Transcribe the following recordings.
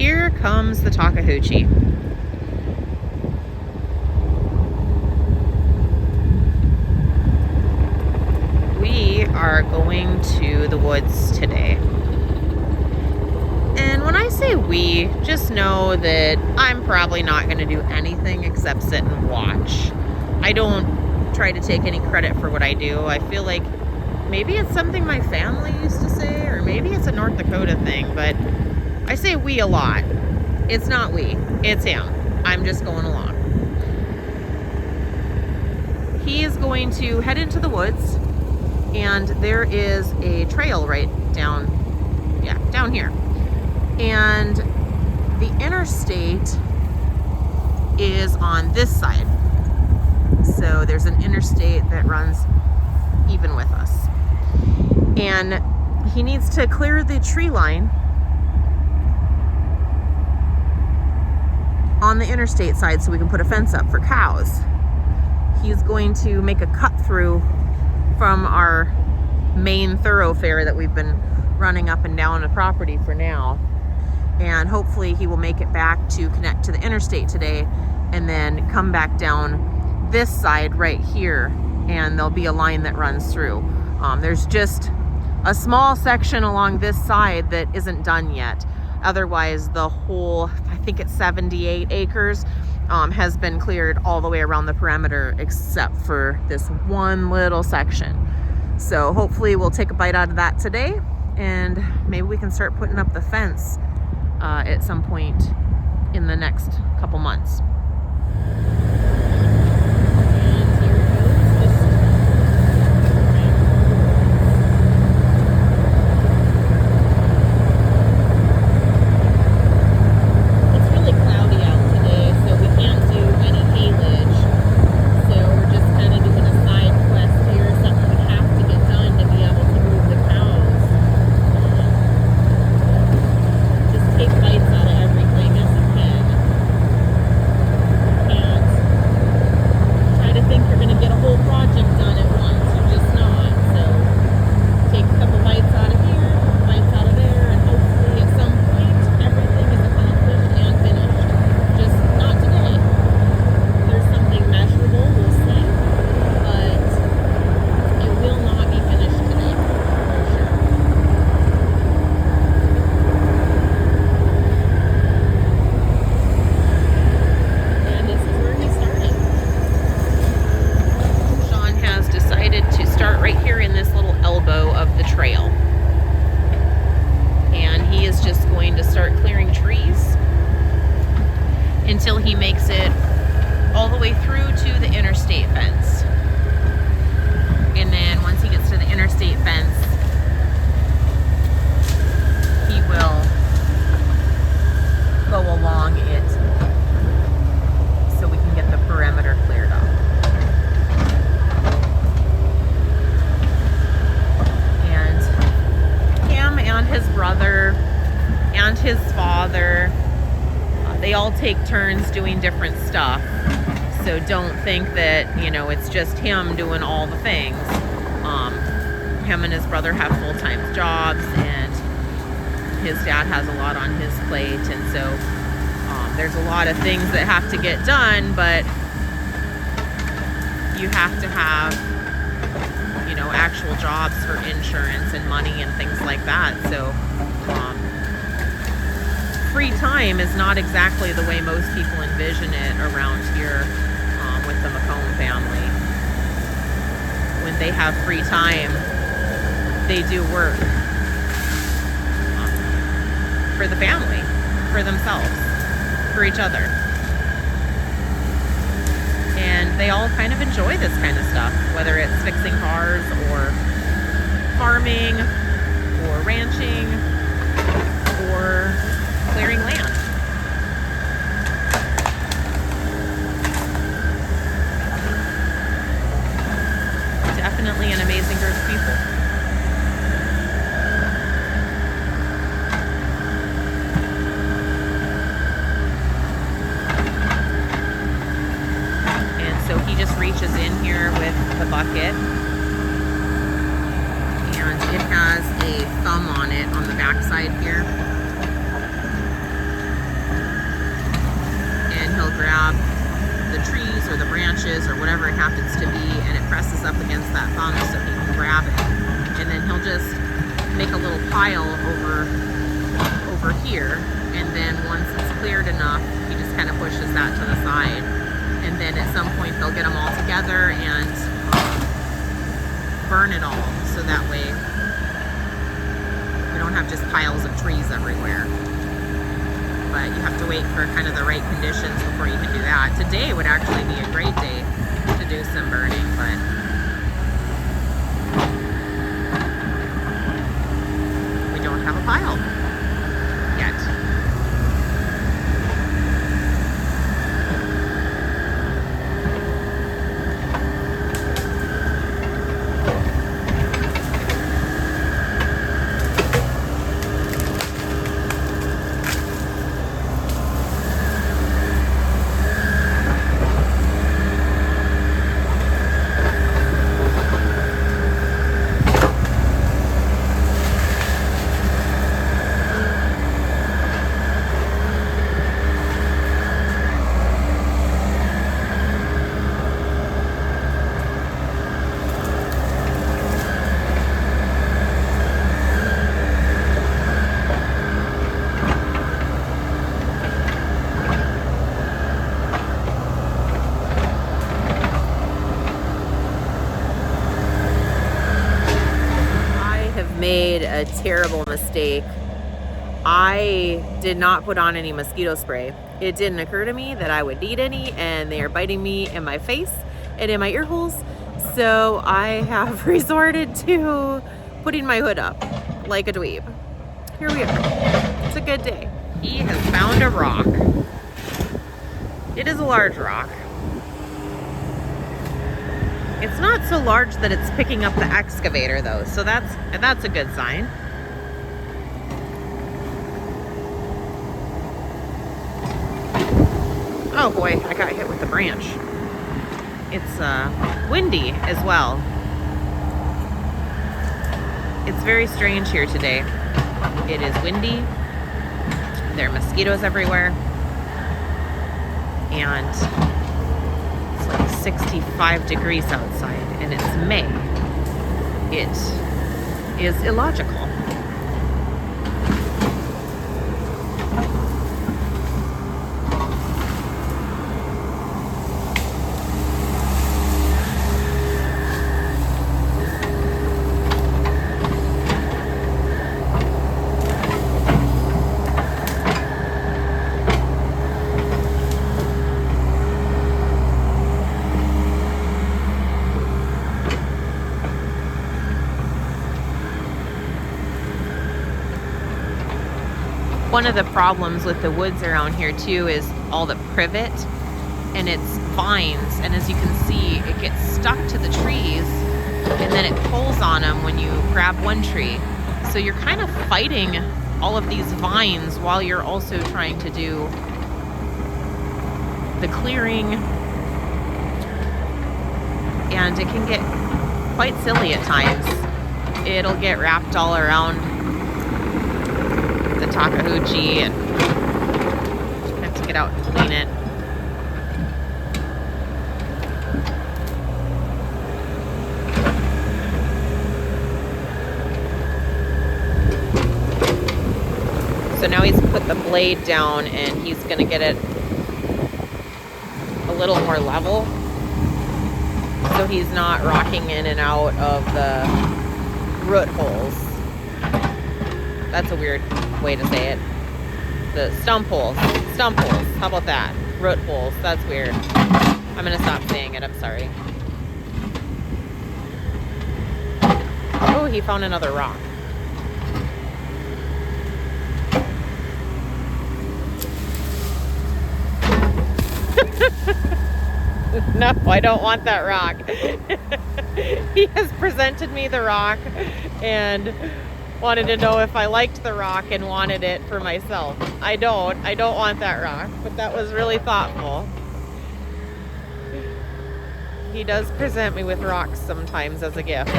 Here comes the Hoochie. We are going to the woods today. And when I say we, just know that I'm probably not going to do anything except sit and watch. I don't try to take any credit for what I do. I feel like maybe it's something my family used to say, or maybe it's a North Dakota thing, but I say we a lot. It's not we, it's him. I'm just going along. He is going to head into the woods, and there is a trail right down here. And the interstate is on this side. So there's an interstate that runs even with us. And he needs to clear the tree line on the interstate side so we can put a fence up for cows. He's going to make a cut through from our main thoroughfare that we've been running up and down the property for now. And hopefully he will make it back to connect to the interstate today and then come back down this side right here, and there'll be a line that runs through. There's just a small section along this side that isn't done yet. Otherwise, the whole, I think it's 78 acres, has been cleared all the way around the perimeter except for this one little section. So hopefully we'll take a bite out of that today, and maybe we can start putting up the fence at some point in the next couple months. Until he makes it all the way through to the interstate fence. And then once he gets to the interstate fence, he will go along it so we can get the perimeter cleared up. And him and his brother and his father, they all take turns doing different stuff. So don't think that, it's just him doing all the things. Him and his brother have full-time jobs, and his dad has a lot on his plate. And so there's a lot of things that have to get done, but you have to have, actual jobs for insurance and money and things like that. So free time is not exactly the way most people envision it around here with the McComb family. When they have free time, they do work for the family, for themselves, for each other. And they all kind of enjoy this kind of stuff, whether it's fixing cars or farming or ranching or clearing land. Definitely an amazing group of people. And so he just reaches in here with the bucket, and it has a thumb on it on the back side here. inches or whatever it happens to be, and it presses up against that thumb so he can grab it. And then he'll just make a little pile over here, and then once it's cleared enough, he just kind of pushes that to the side. And then at some point they'll get them all together and burn it all, so that way we don't have just piles of trees everywhere. But you have to wait for kind of the right conditions before you can do that. Today would actually be a great day to do some burning, but we don't have a pile yet. Made a terrible mistake. I did not put on any mosquito spray. It didn't occur to me that I would need any, and they are biting me in my face and in my ear holes. So I have resorted to putting my hood up like a dweeb. Here we are. It's a good day. He has found a rock. It is a large rock. It's not so large that it's picking up the excavator though, so that's a good sign. Oh boy, I got hit with the branch. It's windy as well. It's very strange here today. It is windy. There are mosquitoes everywhere. And 65 degrees outside, and it's May. It is illogical. One of the problems with the woods around here too is all the privet, and it's vines, and as you can see, it gets stuck to the trees and then it pulls on them when you grab one tree. So you're kind of fighting all of these vines while you're also trying to do the clearing, and it can get quite silly at times. It'll get wrapped all around the Hoochie, and I have to get out and clean it. So now he's put the blade down and he's gonna get it a little more level, so he's not rocking in and out of the root holes. That's a weird way to say it. The stump holes. How about that? Root holes. That's weird. I'm gonna stop saying it. I'm sorry. Oh, he found another rock. No, I don't want that rock. He has presented me the rock and wanted to know if I liked the rock and wanted it for myself. I don't want that rock, but that was really thoughtful. He does present me with rocks sometimes as a gift.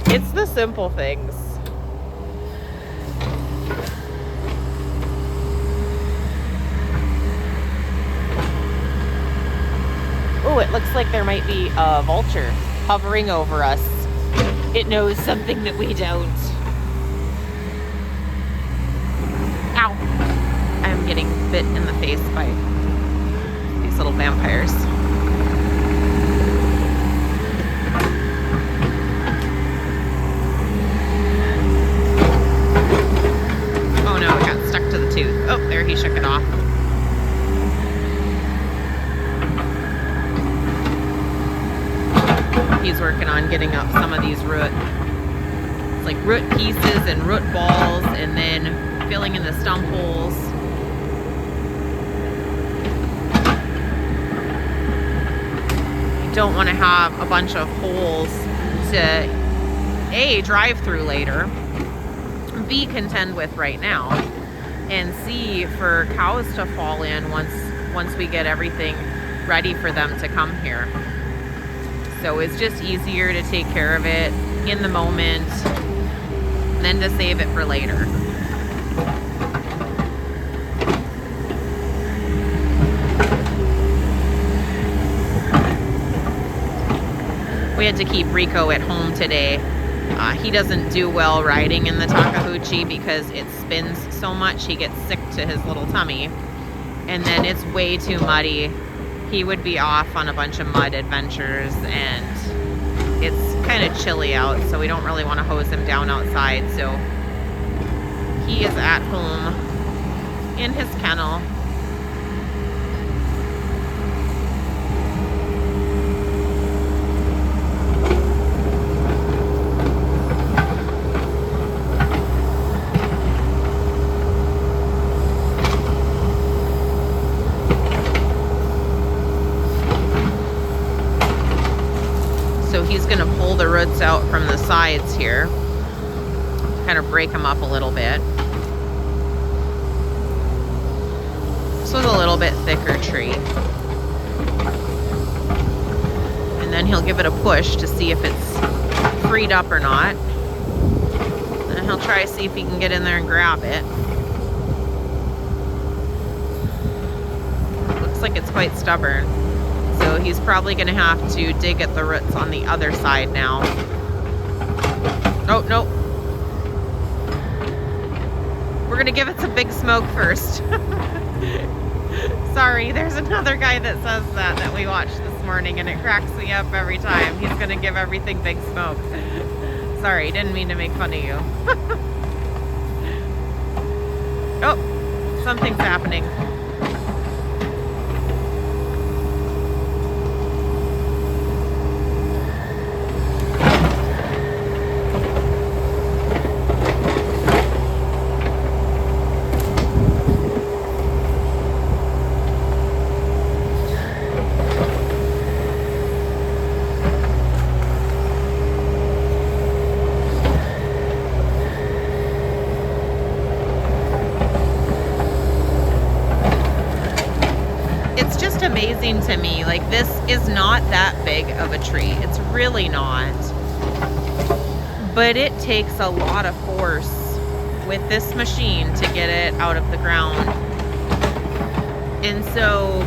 It's the simple things. it looks like there might be a vulture hovering over us. It knows something that we don't. Ow! I'm getting bit in the face by these little vampires. Oh no, it got stuck to the tooth. Oh, there, he shook it off. He's working on getting up some of these root. It's like root pieces and root balls, and then filling in the stump holes. You don't want to have a bunch of holes to A, drive through later, B, contend with right now, and C, for cows to fall in once we get everything ready for them to come here. So it's just easier to take care of it in the moment than to save it for later. We had to keep Rico at home today. He doesn't do well riding in the Hoochie because it spins so much. He gets sick to his little tummy. And then it's way too muddy. He would be off on a bunch of mud adventures, and it's kind of chilly out, so we don't really want to hose him down outside. So he is at home in his kennel. So he's going to pull the roots out from the sides here, kind of break them up a little bit. This was a little bit thicker tree. And then he'll give it a push to see if it's freed up or not. And he'll try to see if he can get in there and grab it. Looks like it's quite stubborn. So he's probably going to have to dig at the roots on the other side now. Oh, no. We're going to give it some big smoke first. Sorry, there's another guy that says that we watched this morning, and it cracks me up every time. He's going to give everything big smoke. Sorry, didn't mean to make fun of you. Oh, something's happening. It's just amazing to me. Like, this is not that big of a tree. It's really not. But it takes a lot of force with this machine to get it out of the ground. And so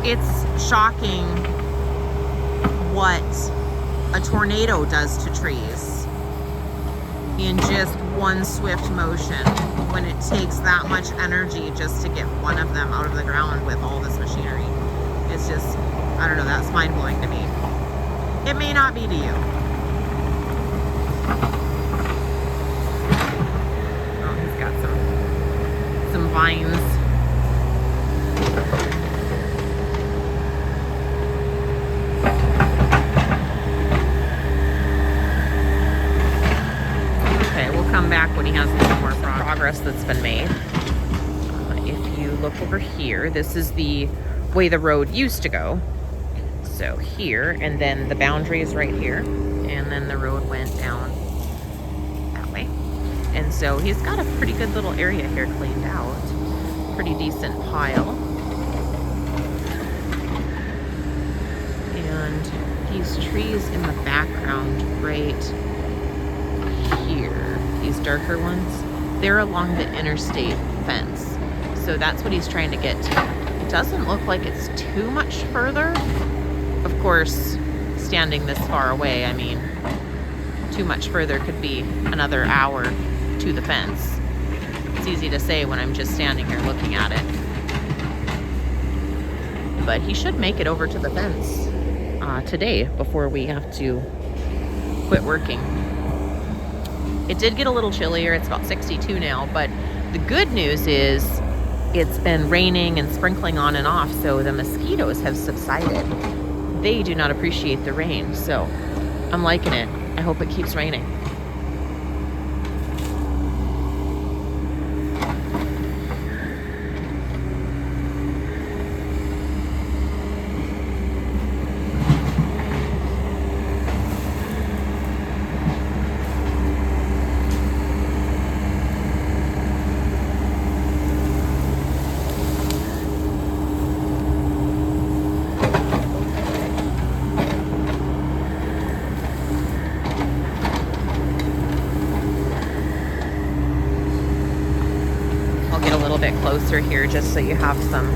it's shocking what a tornado does to trees in just one swift motion, when it takes that much energy just to get one of them out of the ground with all this machinery. It's just, I don't know, that's mind-blowing to me. It may not be to you. Oh, he's got some vines. Okay, we'll come back when he has a little more progress that's been made. If you look over here, this is the way the road used to go. So here, and then the boundary is right here, and then the road went down that way. And so he's got a pretty good little area here cleaned out. Pretty decent pile. And these trees in the background right here, these darker ones, they're along the interstate fence. So that's what he's trying to get to. doesn't look like it's too much further. Of course, standing this far away, I mean, too much further could be another hour to the fence. It's easy to say when I'm just standing here looking at it. But he should make it over to the fence today before we have to quit working. It did get a little chillier. It's about 62 now, but the good news is it's been raining and sprinkling on and off, so the mosquitoes have subsided. They do not appreciate the rain, so I'm liking it. I hope it keeps raining. Bit closer here just so you have some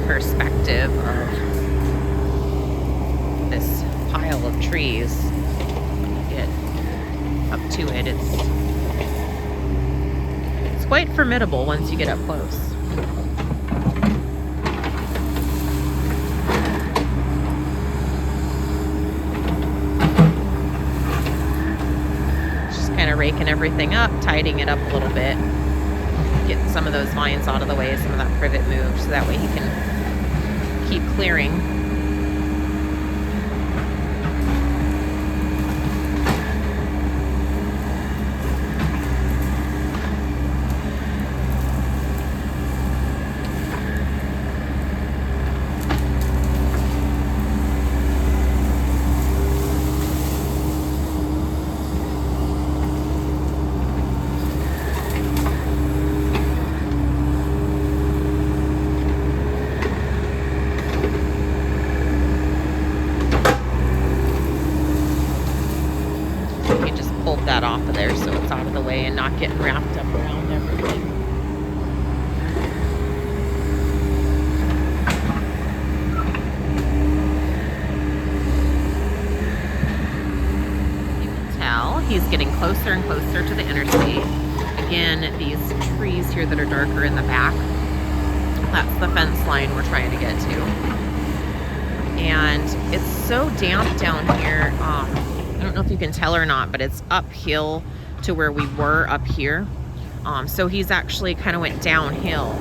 perspective of this pile of trees. Get up to it. It's quite formidable once you get up close. Just kind of raking everything up, tidying it up a little bit. Get some of those vines out of the way, some of that privet moved, so that way he can keep clearing. That off of there so it's out of the way and not getting wrapped up around everything. You can tell he's getting closer and closer to the interstate. Again, these trees here that are darker in the back, that's the fence line we're trying to get to. And it's so damp down here. I don't know if you can tell or not, but it's uphill to where we were up here. So he's actually kind of went downhill,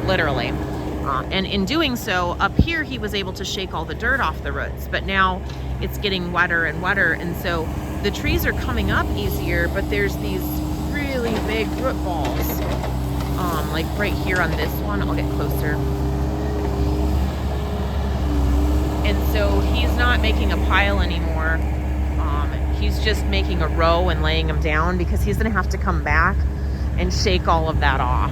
literally. And in doing so, up here he was able to shake all the dirt off the roots, but now it's getting wetter and wetter, and so the trees are coming up easier, but there's these really big root balls. Like right here on this one, I'll get closer. And so he's not making a pile anymore. He's just making a row and laying them down because he's gonna have to come back and shake all of that off,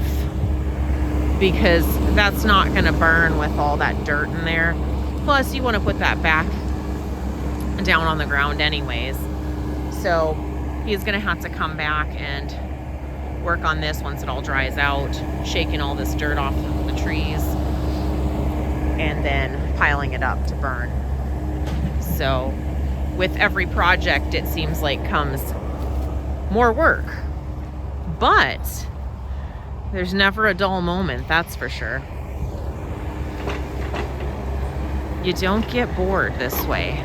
because that's not gonna burn with all that dirt in there. Plus you wanna put that back down on the ground anyways. So he's gonna have to come back and work on this once it all dries out, shaking all this dirt off of the trees and then piling it up to burn. So with every project, it seems like comes more work, but there's never a dull moment, that's for sure. You don't get bored this way.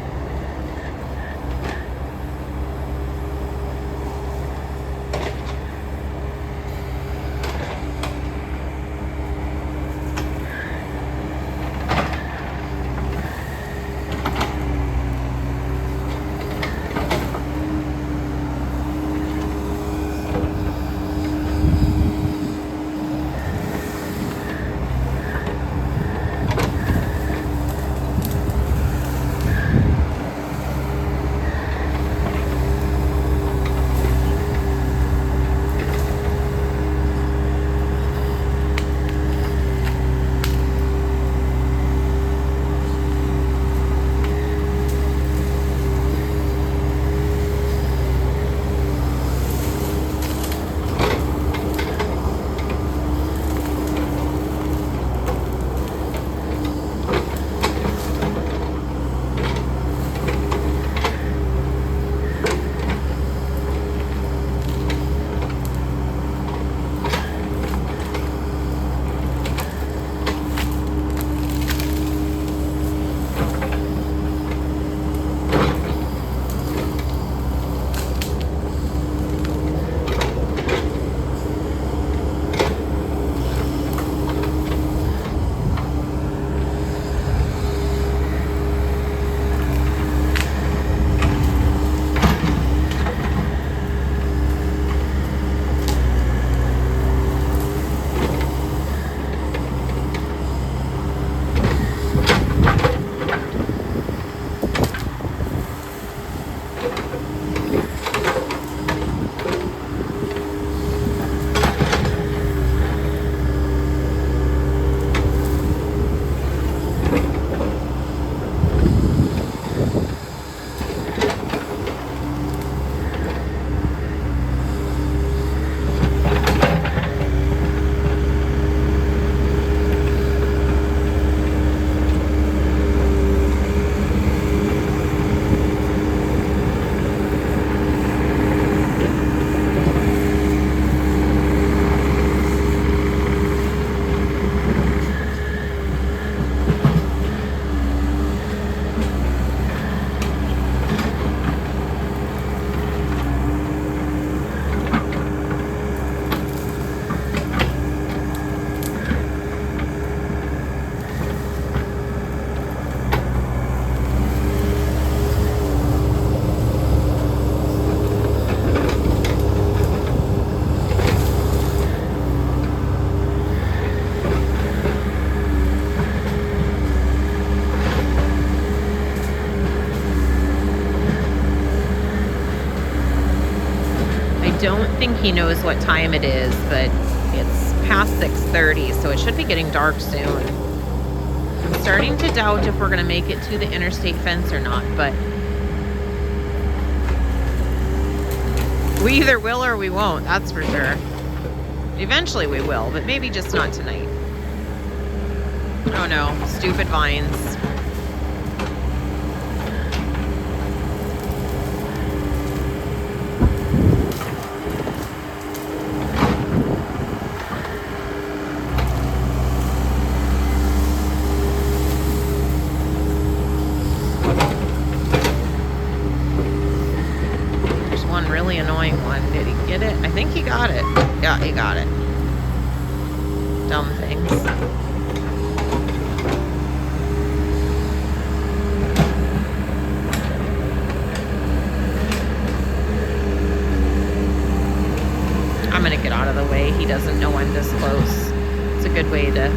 think he knows what time it is, but it's past 6:30, so it should be getting dark soon. I'm starting to doubt if we're going to make it to the interstate fence or not, but we either will or we won't, that's for sure. Eventually we will, but maybe just not tonight. Oh no, stupid vines. Really annoying one. Did he get it? I think he got it. Yeah, he got it. Dumb things. I'm gonna get out of the way. He doesn't know I'm this close. It's a good way to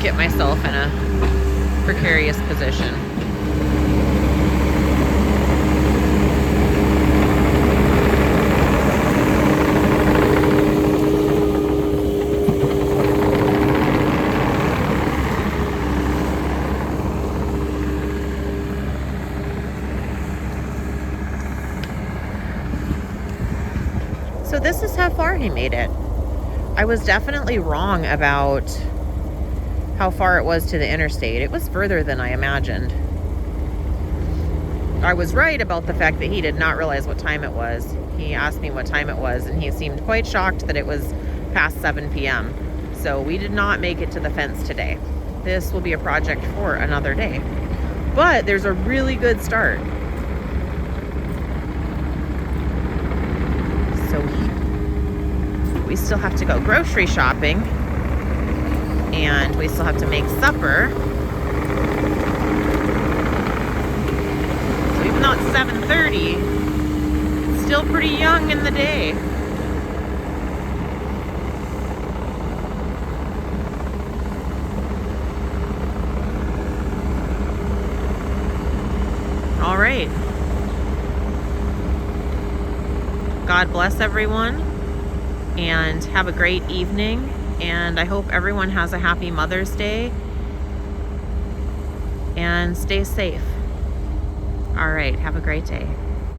get myself in a precarious position. So this is how far he made it. I was definitely wrong about how far it was to the interstate. It was further than I imagined. I was right about the fact that he did not realize what time it was. He asked me what time it was, and he seemed quite shocked that it was past 7 p.m. So we did not make it to the fence today. This will be a project for another day. But there's a really good start. So we still have to go grocery shopping, and we still have to make supper. So even though it's 7:30, it's still pretty young in the day. All right. God bless everyone, and have a great evening, and I hope everyone has a happy Mother's Day, and stay safe. All right, have a great day.